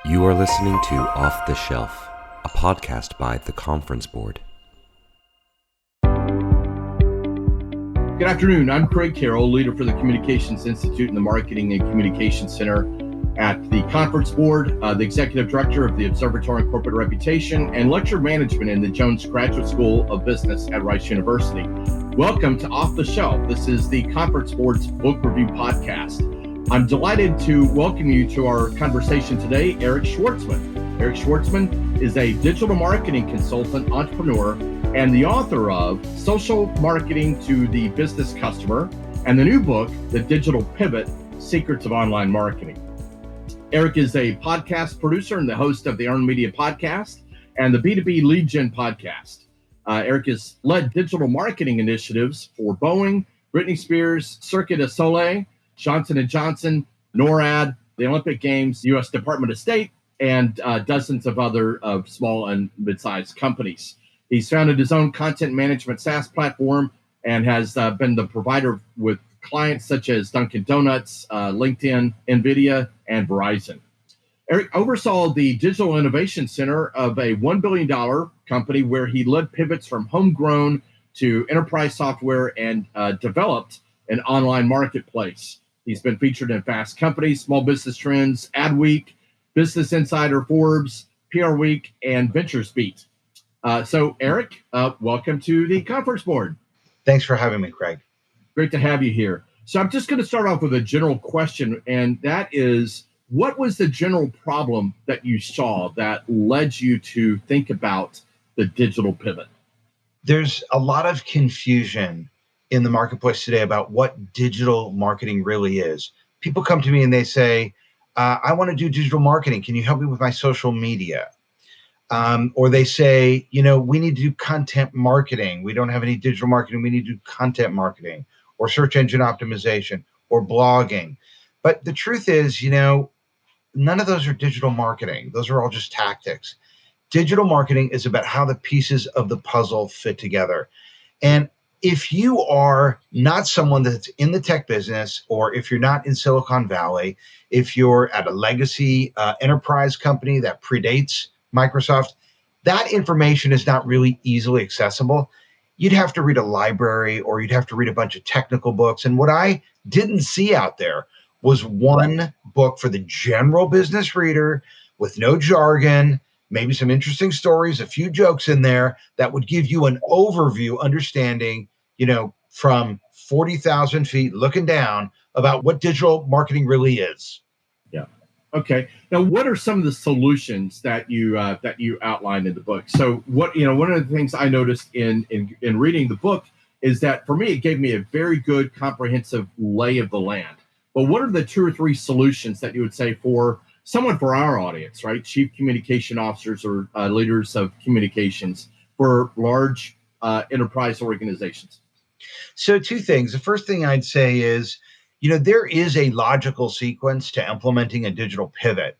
You are listening to Off the Shelf, a podcast by The Conference Board. Good afternoon. I'm Craig Carroll, leader for the Communications Institute and the Marketing and Communications Center at the Conference Board, the executive director of the Observatory on Corporate Reputation, and lecture management in the Jones Graduate School of Business at Rice University. Welcome to Off the Shelf. This is the Conference Board's book review podcast. I'm delighted to welcome you to our conversation today, Eric Schwartzman. Eric Schwartzman is a digital marketing consultant, entrepreneur, and the author of Social Marketing to the Business Customer and the new book, The Digital Pivot, Secrets of Online Marketing. Eric is a podcast producer and the host of the Earned Media podcast and the B2B Lead Gen podcast. Eric has led digital marketing initiatives for Boeing, Britney Spears, Cirque du Soleil, Johnson & Johnson, NORAD, the Olympic Games, U.S. Department of State, and dozens of other small and mid-sized companies. He's founded his own content management SaaS platform and has been the provider with clients such as Dunkin' Donuts, LinkedIn, NVIDIA, and Verizon. Eric oversaw the Digital Innovation Center of a $1 billion company where he led pivots from homegrown to enterprise software and developed an online marketplace. He's been featured in Fast Company, Small Business Trends, Adweek, Business Insider, Forbes, PR Week, and Ventures Beat. So, Eric, welcome to the Conference Board. Thanks for having me, Craig. Great to have you here. So I'm just going to start off with a general question, and that is, what was the general problem that you saw that led you to think about the digital pivot? There's a lot of confusion in the marketplace today about what digital marketing really is. People come to me and they say, I want to do digital marketing. Can you help me with my social media? Or they say, we need to do content marketing. We don't have any digital marketing. We need to do content marketing or search engine optimization or blogging. But the truth is, none of those are digital marketing. Those are all just tactics. Digital marketing is about how the pieces of the puzzle fit together. And if you are not someone that's in the tech business, or if you're not in Silicon Valley, if you're at a legacy enterprise company that predates Microsoft, that information is not really easily accessible. You'd have to read a library or you'd have to read a bunch of technical books. And what I didn't see out there was one book for the general business reader with no jargon, maybe some interesting stories, a few jokes in there that would give you an overview understanding, from 40,000 feet looking down about what digital marketing really is. Yeah. Okay. Now, what are some of the solutions that you outlined in the book? So one of the things I noticed in reading the book is that for me, it gave me a very good comprehensive lay of the land. But what are the 2 or 3 solutions that you would say for someone for our audience, right? Chief communication officers or leaders of communications for large enterprise organizations? So 2 things. The first thing I'd say is, there is a logical sequence to implementing a digital pivot.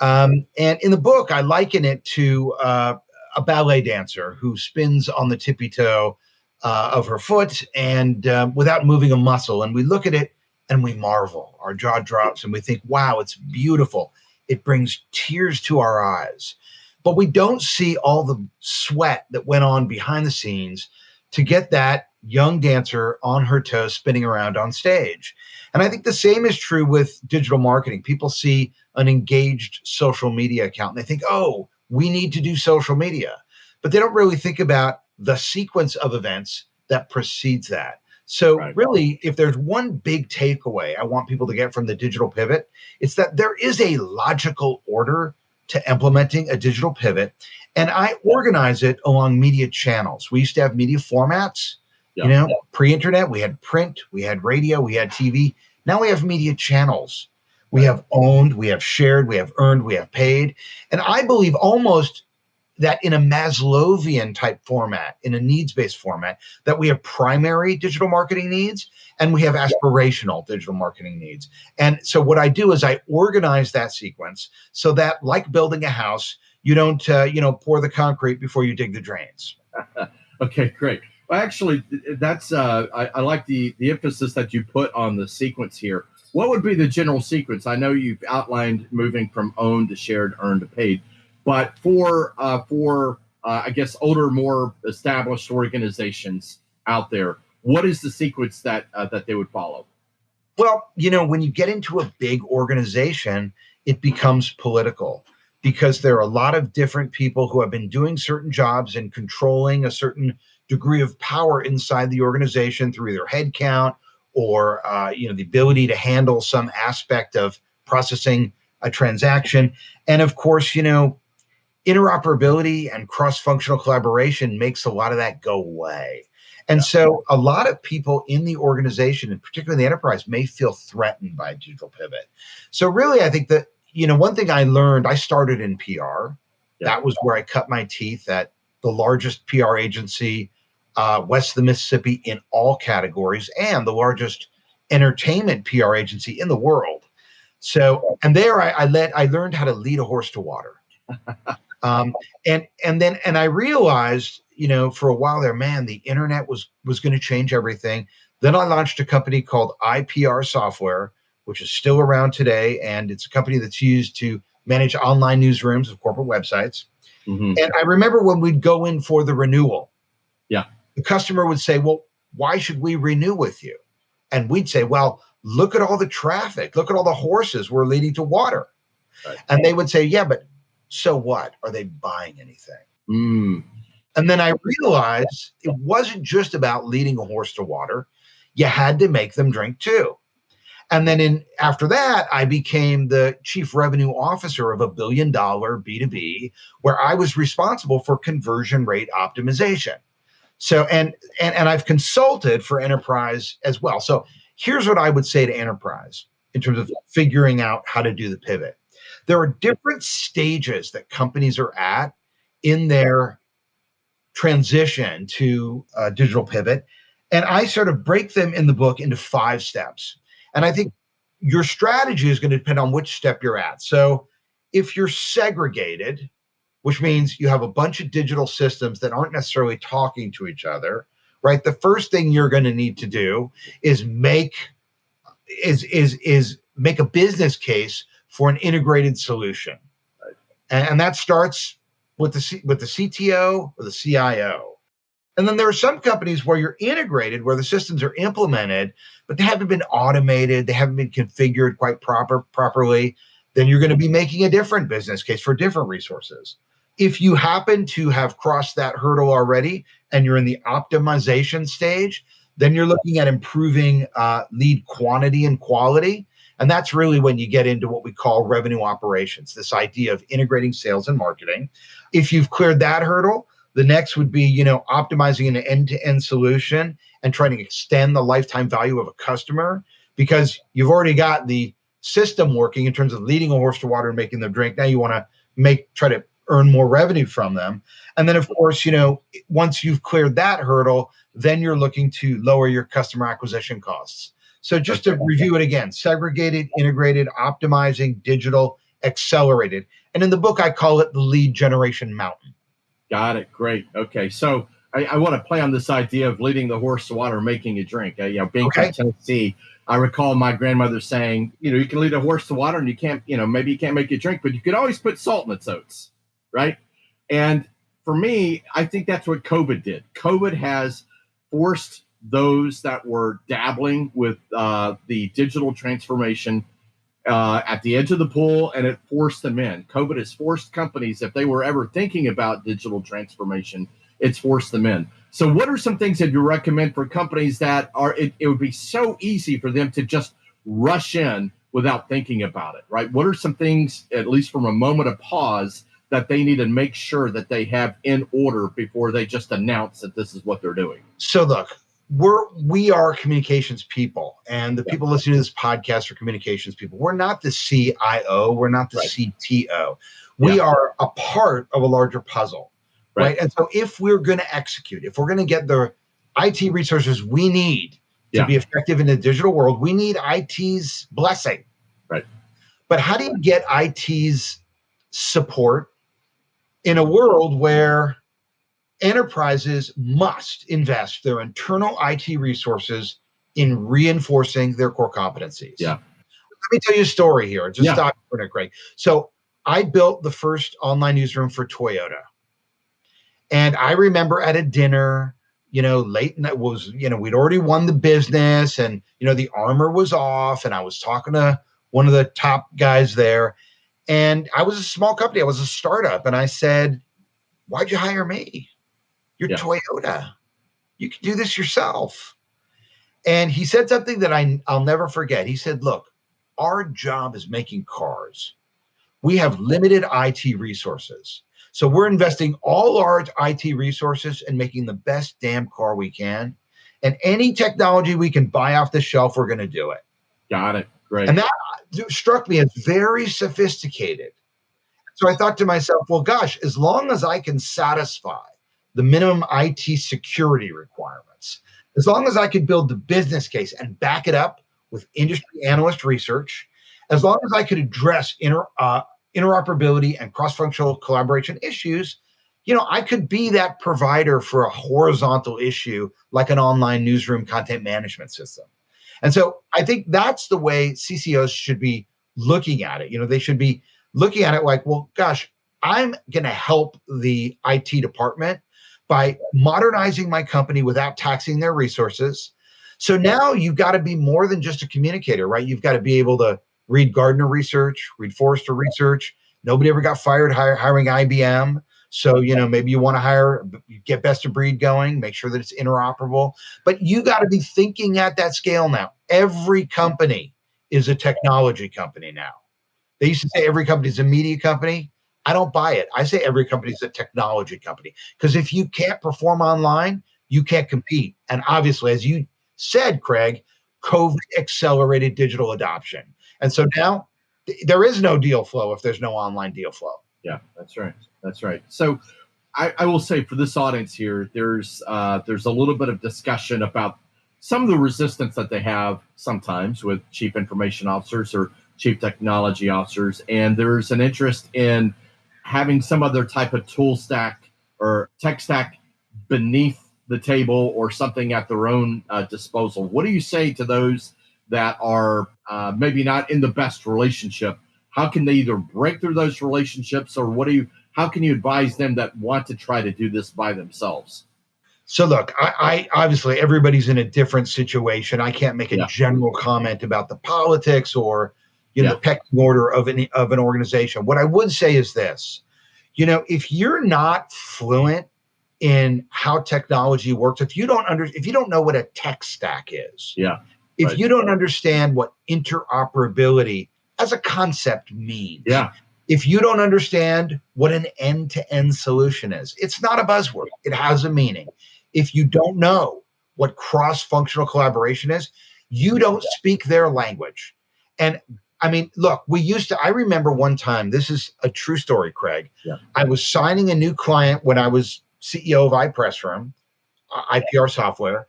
And in the book, I liken it to a ballet dancer who spins on the tippy toe of her foot and without moving a muscle. And we look at it and we marvel. Our jaw drops and we think, wow, it's beautiful. It brings tears to our eyes. But we don't see all the sweat that went on behind the scenes to get that young dancer on her toes spinning around on stage. And I think the same is true with digital marketing. People see an engaged social media account and they think, oh, we need to do social media. But they don't really think about the sequence of events that precedes that. So really, if there's one big takeaway I want people to get from the digital pivot, it's that there is a logical order to implementing a digital pivot. And I organize it along media channels. We used to have media formats. Pre-internet, we had print, we had radio, we had TV. Now we have media channels. We have owned, we have shared, we have earned, we have paid. And I believe almost that in a Maslowian type format, in a needs-based format, that we have primary digital marketing needs and we have aspirational digital marketing needs. And so what I do is I organize that sequence so that, like building a house, you don't pour the concrete before you dig the drains. Okay, great. Well, actually, that's I like the emphasis that you put on the sequence here. What would be the general sequence? I know you've outlined moving from owned to shared, earned to paid, but for I guess older, more established organizations out there, what is the sequence that they would follow? Well, when you get into a big organization, it becomes political because there are a lot of different people who have been doing certain jobs and controlling a certain degree of power inside the organization through either headcount or the ability to handle some aspect of processing a transaction. And of course, interoperability and cross-functional collaboration makes a lot of that go away. And so a lot of people in the organization, and particularly in the enterprise, may feel threatened by a digital pivot. So really, I think that, one thing I learned, I started in PR. That was where I cut my teeth at the largest PR agency west of the Mississippi in all categories and the largest entertainment PR agency in the world. So, and there I learned how to lead a horse to water. And I realized, for a while there, man, the internet was going to change everything. Then I launched a company called IPR Software, which is still around today. And it's a company that's used to manage online newsrooms of corporate websites. Mm-hmm. And I remember when we'd go in for the renewal, the customer would say, well, why should we renew with you? And we'd say, well, look at all the traffic. Look at all the horses we're leading to water. Right. And they would say, yeah, but so what? Are they buying anything? Mm. And then I realized it wasn't just about leading a horse to water. You had to make them drink too. And then after that, I became the chief revenue officer of $1 billion B2B, where I was responsible for conversion rate optimization. So, and I've consulted for enterprise as well. So here's what I would say to enterprise in terms of figuring out how to do the pivot. There are different stages that companies are at in their transition to a digital pivot. And I sort of break them in the book into 5 steps. And I think your strategy is going to depend on which step you're at. So if you're segregated, which means you have a bunch of digital systems that aren't necessarily talking to each other, right? The first thing you're going to need to do is make a business case for an integrated solution. Right. And that starts with the CTO or the CIO. And then there are some companies where you're integrated, where the systems are implemented, but they haven't been automated, they haven't been configured quite properly. Then you're going to be making a different business case for different resources. If you happen to have crossed that hurdle already and you're in the optimization stage, then you're looking at improving lead quantity and quality. And that's really when you get into what we call revenue operations, this idea of integrating sales and marketing. If you've cleared that hurdle, the next would be, optimizing an end-to-end solution and trying to extend the lifetime value of a customer, because you've already got the system working in terms of leading a horse to water and making them drink. Now you want to try to earn more revenue from them. And then, of course, once you've cleared that hurdle, then you're looking to lower your customer acquisition costs. So just to review it again: segregated, integrated, optimizing, digital, accelerated. And in the book, I call it the lead generation mountain. Got it. Great. Okay. So I want to play on this idea of leading the horse to water, making a drink. Being from Tennessee, I recall my grandmother saying, you can lead a horse to water and you can't, maybe you can't make it drink, but you could always put salt in its oats. Right. And for me, I think that's what COVID did. COVID has forced those that were dabbling with the digital transformation at the edge of the pool, and it forced them in. COVID has forced companies, if they were ever thinking about digital transformation, it's forced them in. So what are some things that you recommend for companies that it would be so easy for them to just rush in without thinking about it, right? What are some things, at least from a moment of pause, that they need to make sure that they have in order before they just announce that this is what they're doing? So look, we are communications people, and the people listening to this podcast are communications people. We're not the CIO. We're not the CTO. We are a part of a larger puzzle, right? And so if we're going to execute, if we're going to get the IT resources we need to be effective in the digital world, we need IT's blessing. Right. But how do you get IT's support in a world where enterprises must invest their internal IT resources in reinforcing their core competencies? Yeah. let me tell you a story here. Just Yeah. stop for a minute, Craig. So I built the first online newsroom for Toyota. And I remember at a dinner, late in that was, we'd already won the business and, the armor was off. And I was talking to one of the top guys there. And I was a small company. I was a startup. And I said, why'd you hire me? You're Toyota. You can do this yourself. And he said something that I'll never forget. He said, look, our job is making cars. We have limited IT resources. So we're investing all our IT resources and making the best damn car we can. And any technology we can buy off the shelf, we're going to do it. Got it. Great. And that struck me as very sophisticated. So I thought to myself, well, gosh, as long as I can satisfy the minimum IT security requirements, as long as I could build the business case and back it up with industry analyst research, as long as I could address interoperability and cross-functional collaboration issues, I could be that provider for a horizontal issue like an online newsroom content management system. And so I think that's the way CCOs should be looking at it. They should be looking at it like, well, gosh, I'm going to help the IT department by modernizing my company without taxing their resources. So now you've got to be more than just a communicator, right? You've got to be able to read Gartner research, read Forrester research. Nobody ever got fired hiring IBM. So, maybe you want to get best of breed going, make sure that it's interoperable. But you got to be thinking at that scale now. Every company is a technology company now. They used to say every company is a media company. I don't buy it. I say every company is a technology company. Because if you can't perform online, you can't compete. And obviously, as you said, Craig, COVID accelerated digital adoption. And so now there is no deal flow if there's no online deal flow. Yeah, that's right. That's right. So I will say for this audience here, there's a little bit of discussion about some of the resistance that they have sometimes with chief information officers or chief technology officers. And there's an interest in having some other type of tool stack or tech stack beneath the table or something at their own disposal. What do you say to those that are maybe not in the best relationship? How can they either break through those relationships, or how can you advise them that want to try to do this by themselves? So look, I obviously everybody's in a different situation. I can't make a general comment about the politics or the pecking order of an organization. What I would say is this: if you're not fluent in how technology works, if you don't know what a tech stack is, if you don't understand what interoperability as a concept means, if you don't understand what an end-to-end solution is, it's not a buzzword. It has a meaning. If you don't know what cross-functional collaboration is, you don't speak their language. And I mean, look, I remember one time, this is a true story, Craig. I was signing a new client when I was CEO of iPressroom, IPR software,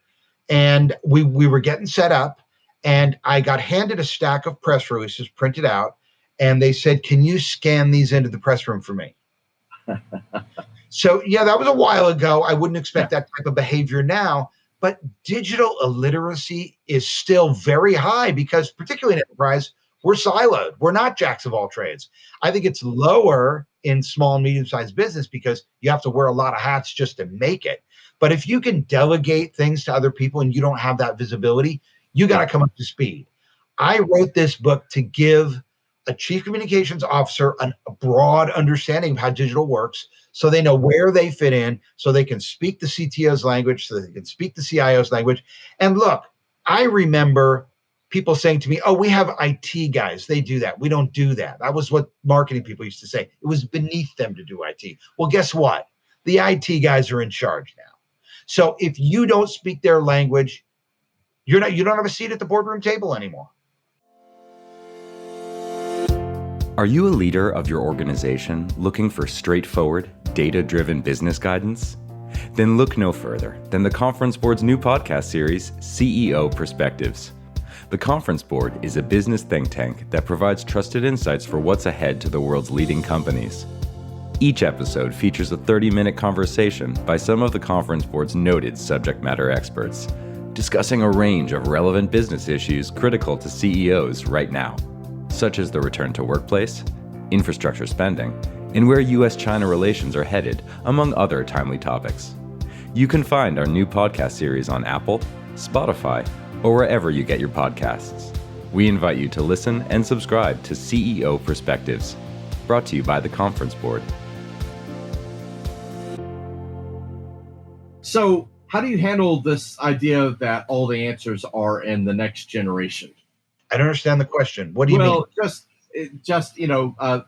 and we were getting set up, and I got handed a stack of press releases printed out, and they said, can you scan these into the press room for me? So, that was a while ago. I wouldn't expect that type of behavior now, but digital illiteracy is still very high because particularly in enterprise, we're siloed. We're not jacks of all trades. I think it's lower in small and medium-sized business because you have to wear a lot of hats just to make it. But if you can delegate things to other people and you don't have that visibility, you got to come up to speed. I wrote this book to give a chief communications officer a broad understanding of how digital works so they know where they fit in, so they can speak the CTO's language, so they can speak the CIO's language. And look, I remember people saying to me, oh, we have IT guys. They do that. We don't do that. That was what marketing people used to say. It was beneath them to do IT. Well, guess what? The IT guys are in charge now. So if you don't speak their language, you don't have a seat at the boardroom table anymore. Are you a leader of your organization looking for straightforward, data-driven business guidance? Then look no further than the Conference Board's new podcast series, CEO Perspectives. The Conference Board is a business think tank that provides trusted insights for what's ahead to the world's leading companies. Each episode features a 30-minute conversation by some of the Conference Board's noted subject matter experts, discussing a range of relevant business issues critical to CEOs right now. such as the return to workplace, infrastructure spending, and where US-China relations are headed, among other timely topics. You can find our new podcast series on Apple, Spotify, or wherever you get your podcasts. We invite you to listen and subscribe to CEO Perspectives, brought to you by the Conference Board. So how do you handle this idea that all the answers are in the next generation? I don't understand the question. What do you mean? Well, just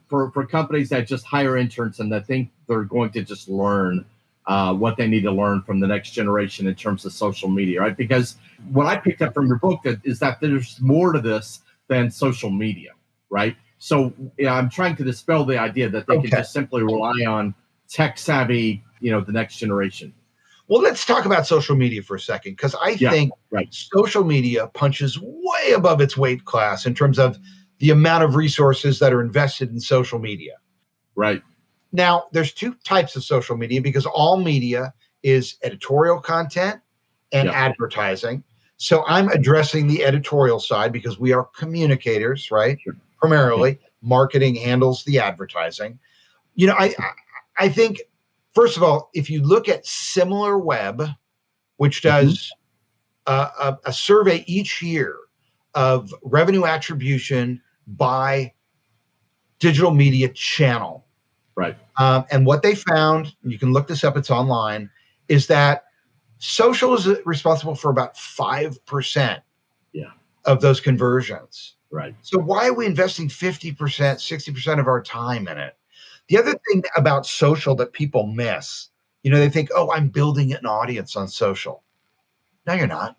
for companies that just hire interns and that think they're going to just learn what they need to learn from the next generation in terms of social media, right? Because what I picked up from your book is that there's more to this than social media, right? So I'm trying to dispel the idea that they can just simply rely on tech savvy, the next generation. Well, let's talk about social media for a second, because I think social media punches way above its weight class in terms of the amount of resources that are invested in social media. Right. Now, there's two types of social media, because all media is editorial content and advertising. So I'm addressing the editorial side because we are communicators, right? Sure. Primarily, marketing handles the advertising. I think, first of all, if you look at SimilarWeb, which does a survey each year of revenue attribution by digital media channel. Right. And what they found, you can look this up, it's online, is that social is responsible for about 5% of those conversions. Right. So why are we investing 50%, 60% of our time in it? The other thing about social that people miss, they think, I'm building an audience on social. No, you're not.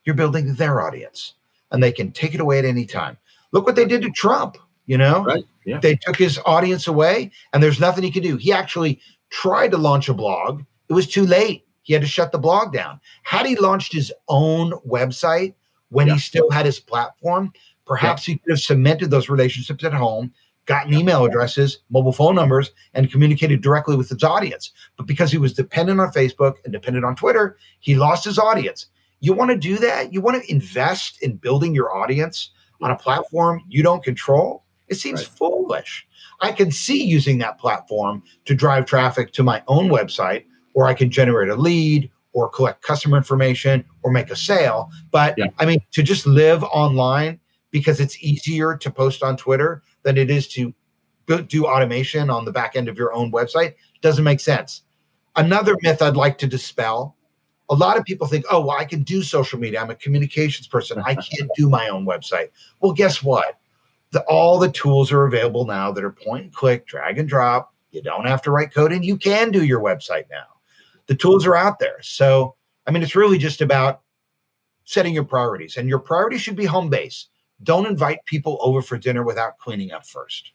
You're building their audience, and they can take it away at any time. Look what they did to Trump, Right. Yeah. They took his audience away, and there's nothing he could do. He actually tried to launch a blog. It was too late. He had to shut the blog down. Had he launched his own website when he still had his platform, perhaps he could have cemented those relationships at home, gotten email addresses, mobile phone numbers, and communicated directly with his audience. But because he was dependent on Facebook and dependent on Twitter, he lost his audience. You want to do that? You want to invest in building your audience on a platform you don't control? It seems foolish. I can see using that platform to drive traffic to my own website, or I can generate a lead or collect customer information or make a sale. But to just live online because it's easier to post on Twitter than it is to do automation on the back end of your own website doesn't make sense. Another myth I'd like to dispel. A lot of people think, I can do social media. I'm a communications person. I can't do my own website. Well, guess what? All the tools are available now that are point and click, drag and drop. You don't have to write code, and you can do your website now. The tools are out there. So, it's really just about setting your priorities, and your priorities should be home base. Don't invite people over for dinner without cleaning up first.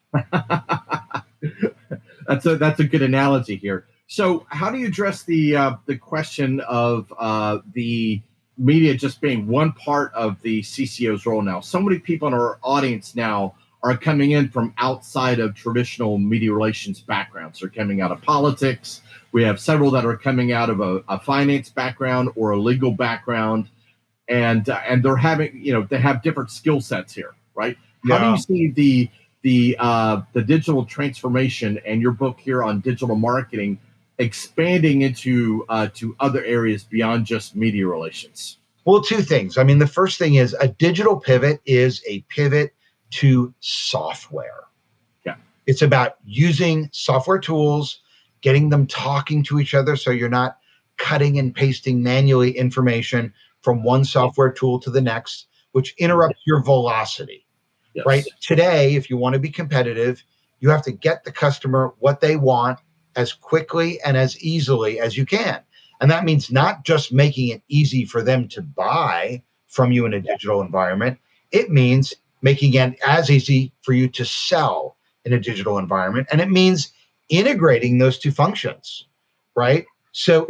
That's a good analogy here. So how do you address the question of the media just being one part of the CCO's role now? So many people in our audience now are coming in from outside of traditional media relations backgrounds. They're coming out of politics. We have several that are coming out of a finance background or a legal background, and they're having, they have different skill sets here, right? How do you see the digital transformation and your book here on digital marketing expanding into to other areas beyond just media relations? Well, two things. The first thing is a digital pivot is a pivot to software. Yeah. It's about using software tools, getting them talking to each other so you're not cutting and pasting manually information from one software tool to the next, which interrupts your velocity. Yes. Right? Today, if you want to be competitive, you have to get the customer what they want as quickly and as easily as you can. And that means not just making it easy for them to buy from you in a digital environment. It means making it as easy for you to sell in a digital environment. And it means integrating those two functions, right? So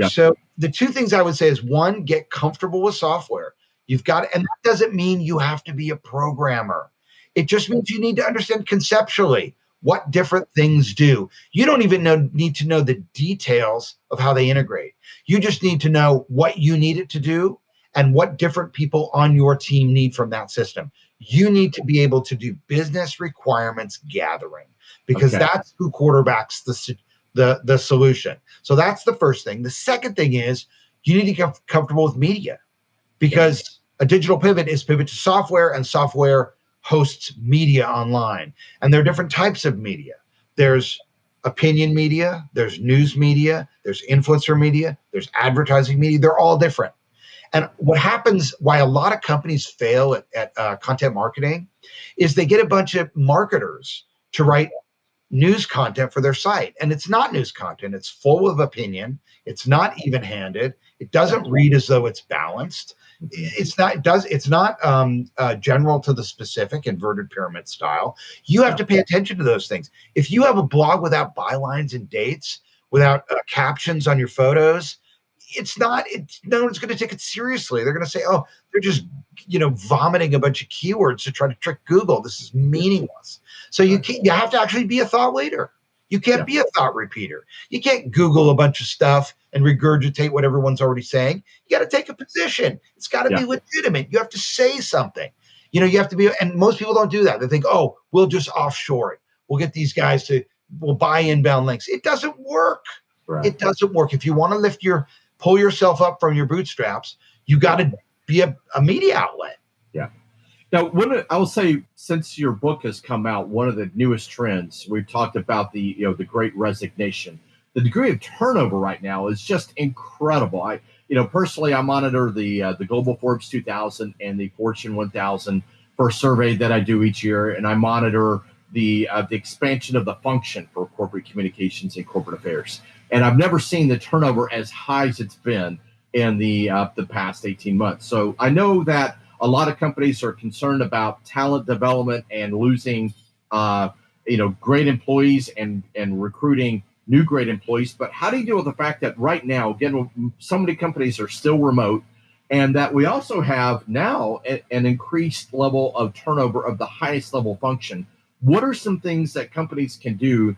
the two things I would say is, one, get comfortable with software. And that doesn't mean you have to be a programmer. It just means you need to understand conceptually what different things do. You don't even need to know the details of how they integrate. You just need to know what you need it to do and what different people on your team need from that system. You need to be able to do business requirements gathering, because that's who quarterbacks the solution. So that's the first thing. The second thing is you need to get comfortable with media, because a digital pivot is pivot to software, and software hosts media online. And there are different types of media. There's opinion media, there's news media, there's influencer media, there's advertising media. They're all different. And what happens, why a lot of companies fail at content marketing, is they get a bunch of marketers to write news content for their site. And it's not news content. It's full of opinion. It's not even-handed. It doesn't read as though it's balanced. It's not general to the specific, inverted pyramid style. You have to pay attention to those things. If you have a blog without bylines and dates, without captions on your photos, no one's going to take it seriously. They're going to say, oh, they're just, vomiting a bunch of keywords to try to trick Google. This is meaningless. So you have to actually be a thought leader. You can't be a thought repeater. You can't Google a bunch of stuff and regurgitate what everyone's already saying. You got to take a position. It's got to be legitimate. You have to say something. You have to be, and most people don't do that. They think, oh, we'll just offshore it. We'll get these guys we'll buy inbound links. It doesn't work. Right. It doesn't work. If you want to pull yourself up from your bootstraps, you got to be a media outlet. Yeah. Now, I will say, since your book has come out, one of the newest trends, we've talked about the Great Resignation. The degree of turnover right now is just incredible. Personally, I monitor the Global Forbes 2000 and the Fortune 1000 for a survey that I do each year, and I monitor the expansion of the function for corporate communications and corporate affairs. And I've never seen the turnover as high as it's been in the past 18 months. So I know that a lot of companies are concerned about talent development and losing, great employees and recruiting new great employees. But how do you deal with the fact that right now, again, so many companies are still remote, and that we also have now an increased level of turnover of the highest level function? What are some things that companies can do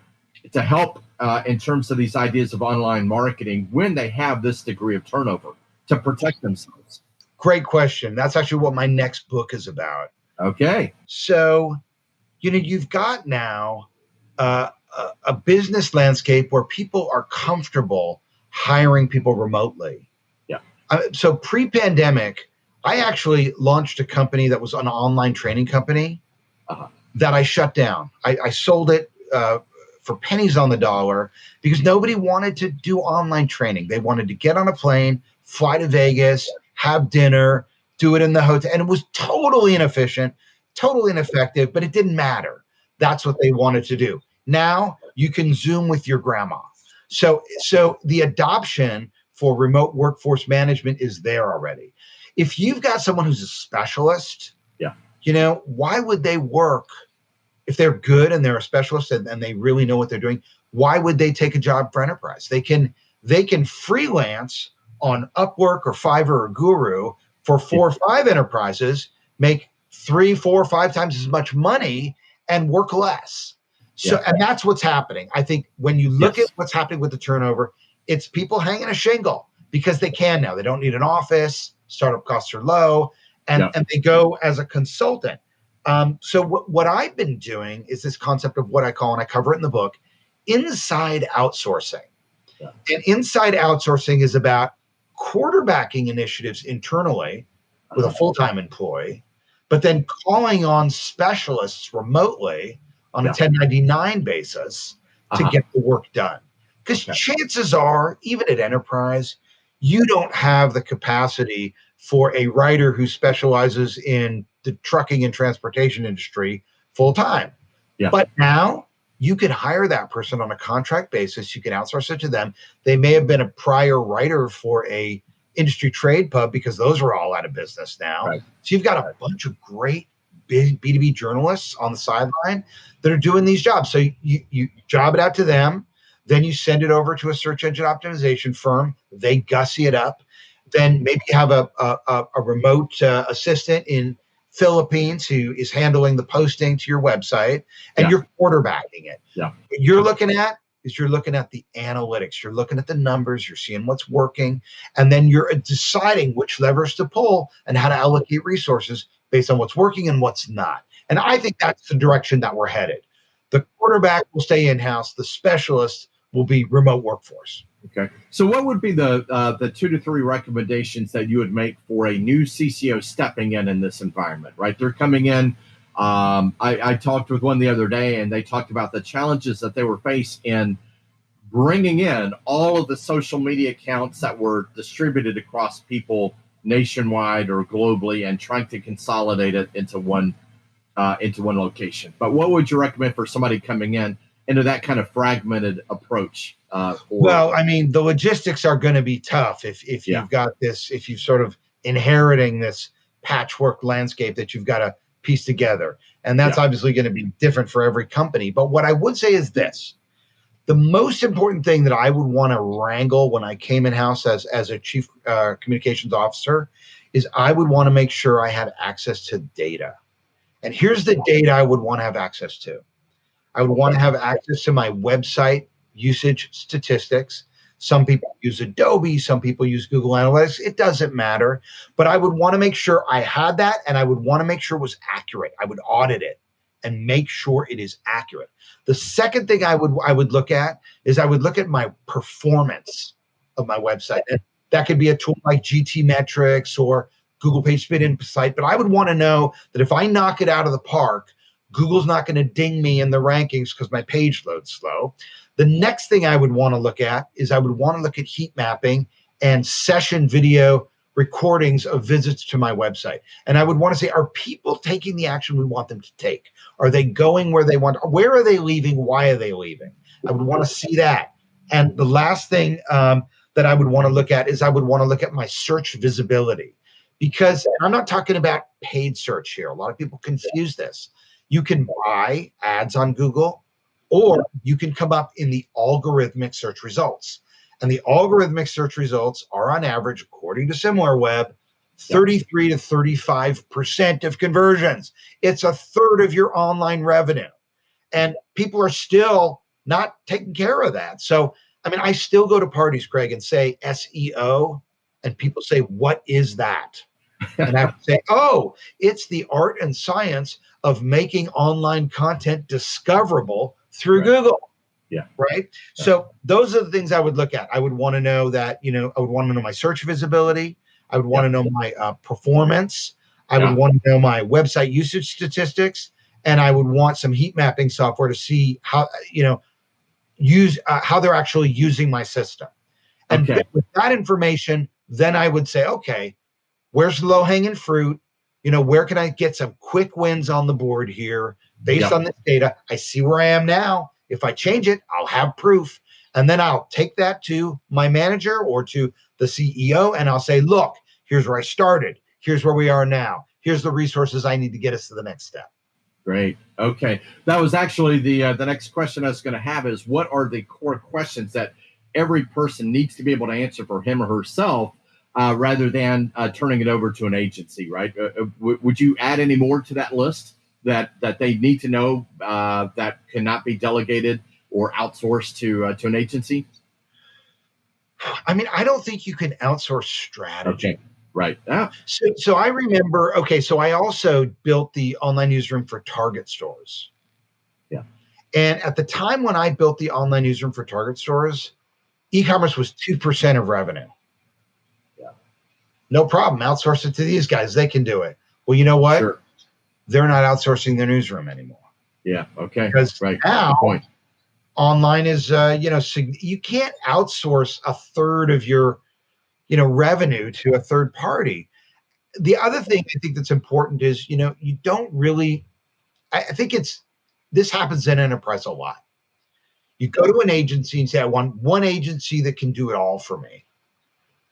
to help in terms of these ideas of online marketing when they have this degree of turnover to protect themselves? Great question. That's actually what my next book is about. Okay. So, you've got now a business landscape where people are comfortable hiring people remotely. Yeah. So pre-pandemic, I actually launched a company that was an online training company that I shut down. I sold it for pennies on the dollar because nobody wanted to do online training. They wanted to get on a plane, fly to Vegas, have dinner, do it in the hotel. And it was totally inefficient, totally ineffective, but it didn't matter. That's what they wanted to do. Now you can Zoom with your grandma. So the adoption for remote workforce management is there already. If you've got someone who's a specialist, why would they work if they're good and they're a specialist and they really know what they're doing? Why would they take a job for enterprise? They can freelance on Upwork or Fiverr or Guru for 4 or 5 enterprises, make 3, 4, 5 times as much money and work less. So, and that's what's happening. I think when you look at what's happening with the turnover, it's people hanging a shingle because they can now. They don't need an office. Startup costs are low, and they go as a consultant. So what I've been doing is this concept of what I call, and I cover it in the book, inside outsourcing. Yeah. And inside outsourcing is about quarterbacking initiatives internally with a full-time employee, but then calling on specialists remotely on a 1099 basis to get the work done. Because chances are, even at enterprise, you don't have the capacity for a writer who specializes in the trucking and transportation industry full time. Yeah. But now you could hire that person on a contract basis. You can outsource it to them. They may have been a prior writer for a industry trade pub because those are all out of business now. Right. So you've got a bunch of great B2B journalists on the sideline that are doing these jobs. So you job it out to them. Then you send it over to a search engine optimization firm. They gussy it up. Then maybe you have a remote assistant in Philippines who is handling the posting to your website, and you're quarterbacking it. Yeah. What you're looking at is you're looking at the analytics, you're looking at the numbers, you're seeing what's working, and then you're deciding which levers to pull and how to allocate resources based on what's working and what's not. And I think that's the direction that we're headed. The quarterback will stay in-house, the specialist will be remote workforce. Okay. So what would be the 2 to 3 recommendations that you would make for a new CCO stepping in this environment, right? They're coming in. I talked with one the other day, and they talked about the challenges that they were faced in bringing in all of the social media accounts that were distributed across people nationwide or globally and trying to consolidate it into one location. But what would you recommend for somebody coming in into that kind of fragmented approach? Well, I mean, the logistics are going to be tough if you've got this, if you're sort of inheriting this patchwork landscape that you've got to piece together. And that's obviously going to be different for every company. But what I would say is this. The most important thing that I would want to wrangle when I came in-house as a chief communications officer is I would want to make sure I had access to data. And here's the data I would want to have access to. I would want to have access to my website usage statistics. Some people use Adobe, some people use Google Analytics. It doesn't matter. But I would want to make sure I had that, and I would want to make sure it was accurate. I would audit it and make sure it is accurate. The second thing I would look at is I would look at my performance of my website. And that could be a tool like GT Metrics or Google PageSpeed Insight. But I would want to know that if I knock it out of the park, Google's not going to ding me in the rankings because my page loads slow. The next thing I would want to look at is I would want to look at heat mapping and session video recordings of visits to my website. And I would want to say, are people taking the action we want them to take? Are they going where they want? Where are they leaving? Why are they leaving? I would want to see that. And the last thing that I would want to look at is I would want to look at my search visibility. Because I'm not talking about paid search here. A lot of people confuse this. You can buy ads on Google, or you can come up in the algorithmic search results. And the algorithmic search results are on average, according to SimilarWeb, 33 to 35% of conversions. It's a third of your online revenue. And people are still not taking care of that. So, I mean, I still go to parties, Craig, and say SEO, and people say, what is that? And I would say, oh, it's the art and science of making online content discoverable through Google. Yeah. Right. Yeah. So those are the things I would look at. I would want to know that, I would want to know my search visibility. I would want to know my performance. I would want to know my website usage statistics, and I would want some heat mapping software to see how, how they're actually using my system. And with that information, then I would say, okay, where's the low hanging fruit? Where can I get some quick wins on the board here based on this data? I see where I am now. If I change it, I'll have proof. And then I'll take that to my manager or to the CEO, and I'll say, look, here's where I started. Here's where we are now. Here's the resources I need to get us to the next step. Great. Okay. That was actually the next question I was going to have is, what are the core questions that every person needs to be able to answer for him or herself, rather than turning it over to an agency, right? Would you add any more to that list that they need to know that cannot be delegated or outsourced to an agency? I mean, I don't think you can outsource strategy. Okay, right. Ah. So I remember, so I also built the online newsroom for Target stores. Yeah. And at the time when I built the online newsroom for Target stores, e-commerce was 2% of revenue. Yeah. No problem. Outsource it to these guys. They can do it. Well, you know what? Sure. They're not outsourcing their newsroom anymore. Yeah. Okay. Because now good point. Online is, you can't outsource a third of your, revenue to a third party. The other thing I think that's important is, you don't really, I think this happens in enterprise a lot. You go to an agency and say, I want one agency that can do it all for me.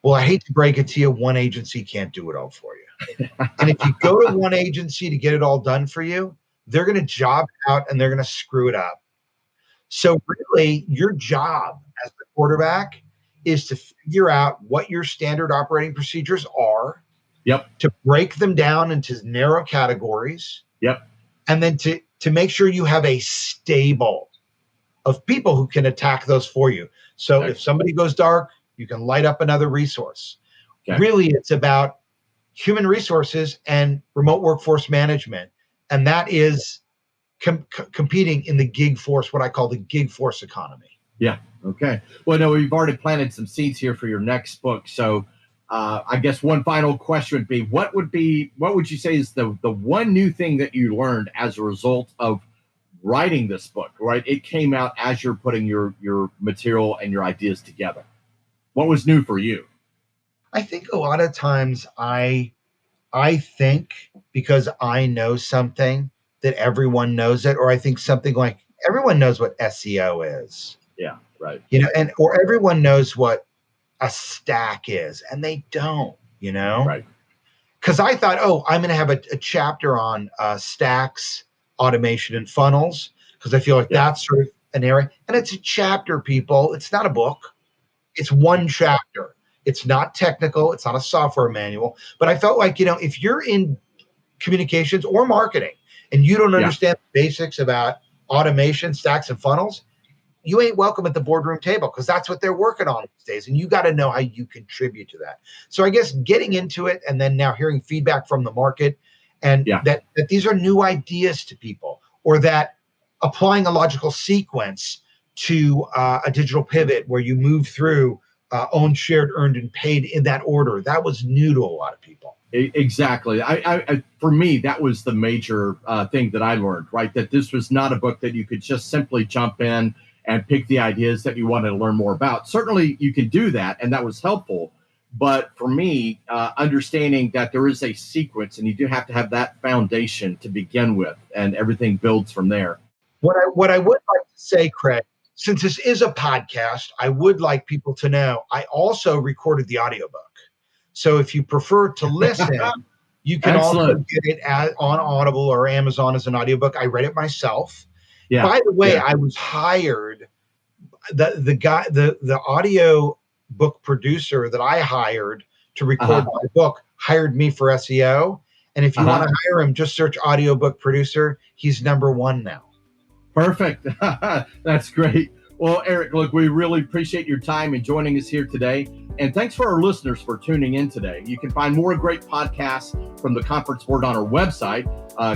Well, I hate to break it to you, one agency can't do it all for you. And if you go to one agency to get it all done for you, they're going to job out and they're going to screw it up. So really, your job as the quarterback is to figure out what your standard operating procedures are. Yep. To break them down into narrow categories. Yep. And then to make sure you have a stable of people who can attack those for you. So Okay. if somebody goes dark, you can light up another resource. Okay. Really, it's about human resources and remote workforce management. And that is competing in the gig force, what I call the gig force economy. Yeah. Okay. Well, no, we've already planted some seeds here for your next book. So I guess one final question would be, what would you say is the one new thing that you learned as a result of writing this book, right? It came out as you're putting your material and your ideas together. What was new for you? I think a lot of times I think because I know something that everyone knows it, or I think something like everyone knows what SEO is. Yeah, right. And or everyone knows what a stack is, and they don't, Right. Because I thought, oh, I'm going to have a chapter on stacks, automation, and funnels, because I feel like that's sort of an area. And it's a chapter, people. It's not a book. It's one chapter. It's not technical. It's not a software manual. But I felt like, if you're in communications or marketing and you don't understand the basics about automation, stacks, and funnels, you ain't welcome at the boardroom table, because that's what they're working on these days. And you got to know how you contribute to that. So I guess getting into it and then now hearing feedback from the market, and that these are new ideas to people, or that applying a logical sequence to a digital pivot where you move through owned, shared, earned, and paid in that order. That was new to a lot of people. Exactly. I for me, that was the major thing that I learned, right? That this was not a book that you could just simply jump in and pick the ideas that you wanted to learn more about. Certainly you can do that, and that was helpful. But for me, understanding that there is a sequence and you do have to have that foundation to begin with, and everything builds from there. What I would like to say, Craig, since this is a podcast, I would like people to know I also recorded the audiobook. So if you prefer to listen, you can also get it on Audible or Amazon as an audiobook. I read it myself. Yeah. By the way, I was hired, the audio book producer that I hired to record my book hired me for SEO. And if you want to hire him, just search audiobook producer. He's #1 now. Perfect. That's great. Well, Eric, look, we really appreciate your time and joining us here today. And thanks for our listeners for tuning in today. You can find more great podcasts from the Conference Board on our website,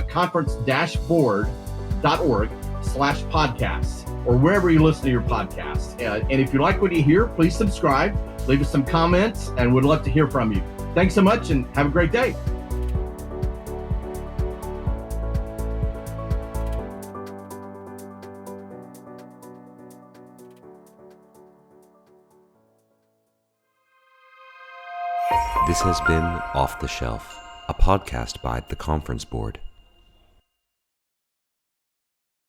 conference-board.org/podcasts, or wherever you listen to your podcasts. And if you like what you hear, please subscribe, leave us some comments, and we'd love to hear from you. Thanks so much and have a great day. This has been Off the Shelf, a podcast by The Conference Board.